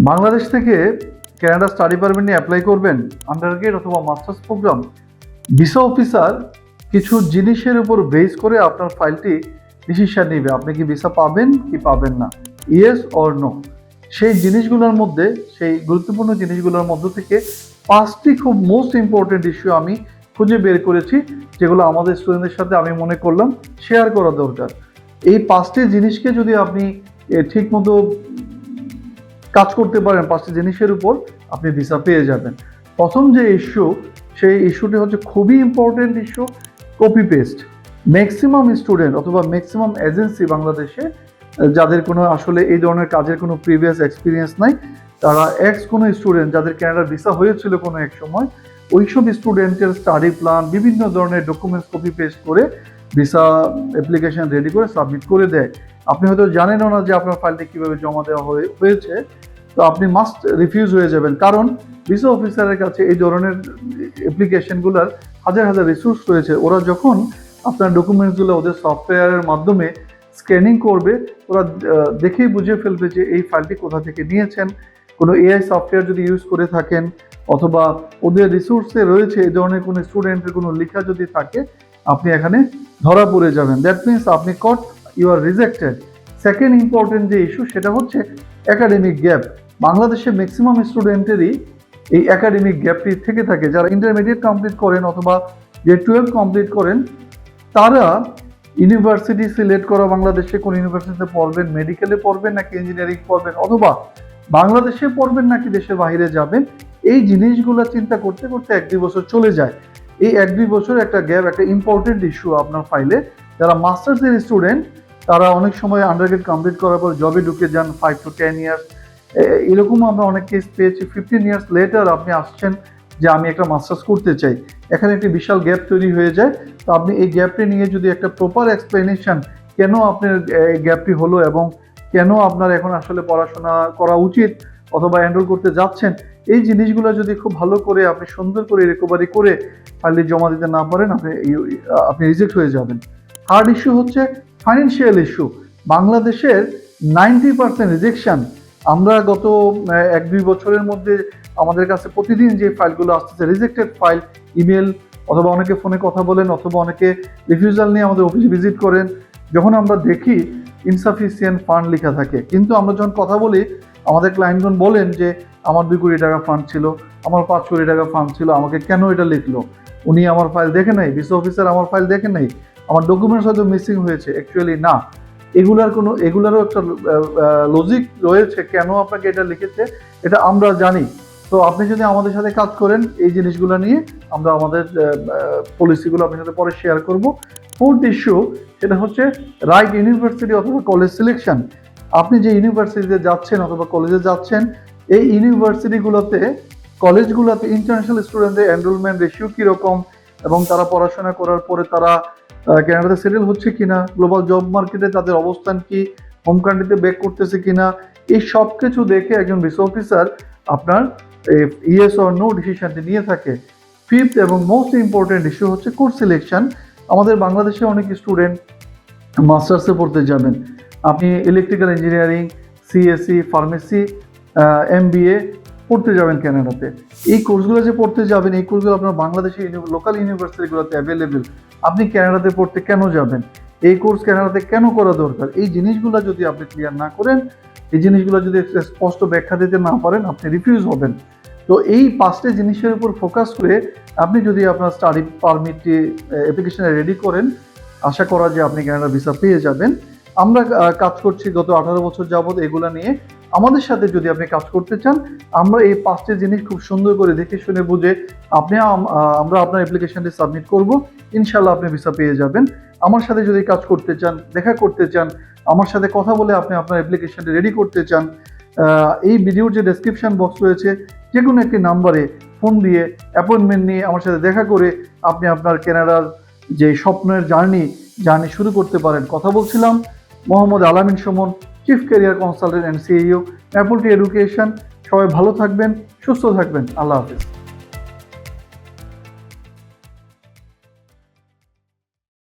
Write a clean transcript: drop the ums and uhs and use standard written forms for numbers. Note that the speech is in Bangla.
বাংলাদেশ থেকে কানাডা স্টাডি পারমিট নিয়ে অ্যাপ্লাই করবেন, আন্ডারগ্রেড অথবা মাস্টার্স প্রোগ্রাম। ভিসা অফিসার কিছু জিনিসের উপর বেস করে আপনার ফাইলটি ডিসিশন নেবে, আপনি কি ভিসা পাবেন কি পাবেন না, ইয়েস অর নো। সেই জিনিসগুলোর মধ্যে, সেই গুরুত্বপূর্ণ জিনিসগুলোর মধ্য থেকে 5টি খুব মোস্ট ইম্পর্টেন্ট ইস্যু আমি খুঁজে বের করেছি, যেগুলো আমাদের স্টুডেন্টদের সাথে আমি মনে করলাম শেয়ার করা দরকার। এই 5টি জিনিসকে যদি আপনি ঠিকমতো কাজ করতে পারেন, 5টি জিনিসের উপর আপনি ভিসা পেয়ে যাবেন। প্রথম যে ইস্যু, সেই ইস্যুটি হচ্ছে খুবই important issue, copy paste. Maximum student অথবা ম্যাক্সিমাম এজেন্সি বাংলাদেশে যাদের কোনো আসলে এই ধরনের কাজের কোনো প্রিভিয়াস এক্সপিরিয়েন্স নাই, তারা কোনো স্টুডেন্ট যাদের কানাডার ভিসা হয়েছিল কোনো এক সময়, ওইসব স্টুডেন্টের স্টাডি প্ল্যান, বিভিন্ন ধরনের ডকুমেন্টস কপি পেস্ট করে ভিসা অ্যাপ্লিকেশন রেডি করে সাবমিট করে দেয়। আপনি হয়তো জানেনও না যে আপনার ফাইলটি কীভাবে জমা দেওয়া হয়েছে, তো আপনি মাস্ট রিফিউজ হয়ে যাবেন, কারণ ভিসা অফিসারের কাছে এই ধরনের অ্যাপ্লিকেশনগুলোর হাজার হাজার রিসোর্স রয়েছে। ওরা যখন আপনার ডকুমেন্টসগুলো ওদের সফটওয়্যারের মাধ্যমে স্ক্যানিং করবে, ওরা দেখেই বুঝে ফেলবে যে এই ফাইলটি কোথা থেকে নিয়েছেন। কোনো এআই সফটওয়্যার যদি ইউজ করে থাকেন, অথবা ওদের রিসোর্সে রয়েছে এই ধরনের কোনো স্টুডেন্টের কোনো লেখা যদি থাকে, আপনি এখানে ধরা পড়ে যাবেন। দ্যাট মিনস আপনি caught, you are rejected. Second important যে ইস্যু, সেটা হচ্ছে একাডেমিক গ্যাপ। বাংলাদেশে ম্যাক্সিমাম স্টুডেন্টেরই এই একাডেমিক গ্যাপটি থেকে থাকে। যারা ইন্টারমিডিয়েট কমপ্লিট করেন অথবা গ্রেড 12 কমপ্লিট করেন, তারা ইউনিভার্সিটি সিলেক্ট করা, বাংলাদেশে কোন ইউনিভার্সিটিতে পড়বেন, মেডিকেলে পড়বেন নাকি ইঞ্জিনিয়ারিং পড়বেন, অথবা বাংলাদেশে পড়বেন নাকি দেশের বাইরে যাবেন, এই জিনিসগুলো চিন্তা করতে করতে 1-2 বছর চলে যায়। এই 1-2 বছর একটা গ্যাপ একটা ইম্পর্টেন্ট ইস্যু আপনার ফাইলে। যারা মাস্টার্সের স্টুডেন্ট, তারা অনেক সময় আন্ডারগ্রেড কমপ্লিট করার পর জবে ঢুকে যান 5 to 10 ইয়ার্স। এরকম আমরা অনেক কেস পেয়েছি। 15 ইয়ার্স লেটার আপনি আসছেন যে আমি একটা মাস্টার্স করতে চাই, এখানে একটি বিশাল গ্যাপ তৈরি হয়ে যায়। তো আপনি এই গ্যাপটি নিয়ে যদি একটা প্রপার এক্সপ্লেনেশন, কেন আপনার এই গ্যাপটি হলো এবং কেন আপনার এখন আসলে পড়াশোনা করা উচিত অথবা এনরোল করতে যাচ্ছেন, এই জিনিসগুলো যদি খুব ভালো করে আপনি সুন্দর করে রিকভারি করে ফাইলটি জমা দিতে না পারেন, আপনি রিজেক্ট হয়ে যাবেন। থার্ড ইস্যু হচ্ছে ফাইন্যান্সিয়াল ইস্যু। বাংলাদেশের 90% রিজেকশন। আমরা গত 1-2 বছরের মধ্যে আমাদের কাছে প্রতিদিন যে ফাইলগুলো আসতেছে, রিজেক্টেড ফাইল, ইমেল, অথবা অনেকে ফোনে কথা বলেন, অথবা অনেকে রিফিউজাল নিয়ে আমাদের অফিসে ভিজিট করেন। যখন আমরা দেখি ইনসাফিসিয়েন্ট ফান্ড লেখা থাকে, কিন্তু আমরা যখন কথা বলি, আমাদের ক্লায়েন্টগণ বলেন যে আমার 2 কোটি টাকা ফান্ড ছিল, আমার 5 কোটি টাকা ফান্ড ছিল, আমাকে কেন এটা লিখলো? উনি আমার ফাইল দেখে নাই, ভিসা অফিসার আমার ফাইল দেখে নাই, আমার ডকুমেন্টস হয়তো মিসিং হয়েছে। অ্যাকচুয়ালি না, এগুলারও একটা লজিক রয়েছে, কেন আপনাকে এটা লিখেছে এটা আমরা জানি। তো আপনি যদি আমাদের সাথে কাজ করেন এই জিনিসগুলো নিয়ে, আমরা আমাদের পলিসিগুলো আপনার সাথে পরে শেয়ার করব। ফোর্থ ইস্যু, সেটা হচ্ছে রাইট ইউনিভার্সিটি অথবা কলেজ সিলেকশন। আপনি যে ইউনিভার্সিটিতে যাচ্ছেন অথবা কলেজে যাচ্ছেন, এই ইউনিভার্সিটিগুলোতে, কলেজগুলোতে ইন্টারন্যাশনাল স্টুডেন্টদের এনরোলমেন্ট রেশিও কীরকম, এবং তারা পড়াশোনা করার পরে তারা কানাডাতে সেটেল হচ্ছে কিনা, গ্লোবাল জব মার্কেটে তাদের অবস্থান কি, হোম কান্ট্রিতে ব্যাক করতেছে কিনা, এই সব কিছু দেখে একজন ভিসা অফিসার আপনার ইয়েস অর নো ডিসিশনটি নিয়ে থাকে। ফিফথ এবং মোস্ট ইম্পর্টেন্ট ইস্যু হচ্ছে কোর্স সিলেকশন। আমাদের বাংলাদেশে অনেক স্টুডেন্ট মাস্টার্সে পড়তে যাবেন, আপনি electrical engineering, CSC, pharmacy, MBA পড়তে যাবেন কানাডাতে। এই কোর্সগুলো যে পড়তে যাবেন, এই কোর্সগুলো আপনার বাংলাদেশের লোকাল ইউনিভার্সিটিগুলোতে অ্যাভেলেবেল। আপনি কানাডাতে পড়তে কেন যাবেন? এই কোর্স কানাডাতে কেন করা দরকার? এই জিনিসগুলো যদি আপনি ক্লিয়ার না করেন, এই জিনিসগুলো যদি স্পষ্ট ব্যাখ্যা দিতে না পারেন, আপনি রিফিউজ হবেন। তো এই 5টি জিনিসের উপর ফোকাস করে আপনি যদি আপনার স্টাডি পারমিটটি অ্যাপ্লিকেশনে রেডি করেন, আশা করা যে আপনি কানাডা ভিসা পেয়ে যাবেন। আমরা কাজ করছি গত 18 বছর যাবত এগুলা নিয়ে। আমাদের সাথে যদি আপনি কাজ করতে চান, আমরা এই 5টি জিনিস খুব সুন্দর করে দেখে শুনে বুঝে আমরা আপনার অ্যাপ্লিকেশনটি সাবমিট করব। ইনশাল্লাহ আপনি ভিসা পেয়ে যাবেন। আমার সাথে যদি কাজ করতে চান, দেখা করতে চান, আমার সাথে কথা বলে আপনি আপনার অ্যাপ্লিকেশনটি রেডি করতে চান, এই ভিডিওর যে ডেসক্রিপশন বক্স রয়েছে, যে কোনো একটি নাম্বারে ফোন দিয়ে অ্যাপয়েন্টমেন্ট নিয়ে আমার সাথে দেখা করে আপনি আপনার কানাডার যে স্বপ্নের জার্নি শুরু করতে পারেন। কথা বলছিলাম মোহাম্মদ আলামিন Suman, chief career consultant and CEO, maple T education. সবাই ভালো থাকবেন, সুস্থ থাকবেন। আল্লাহ হাফিজ।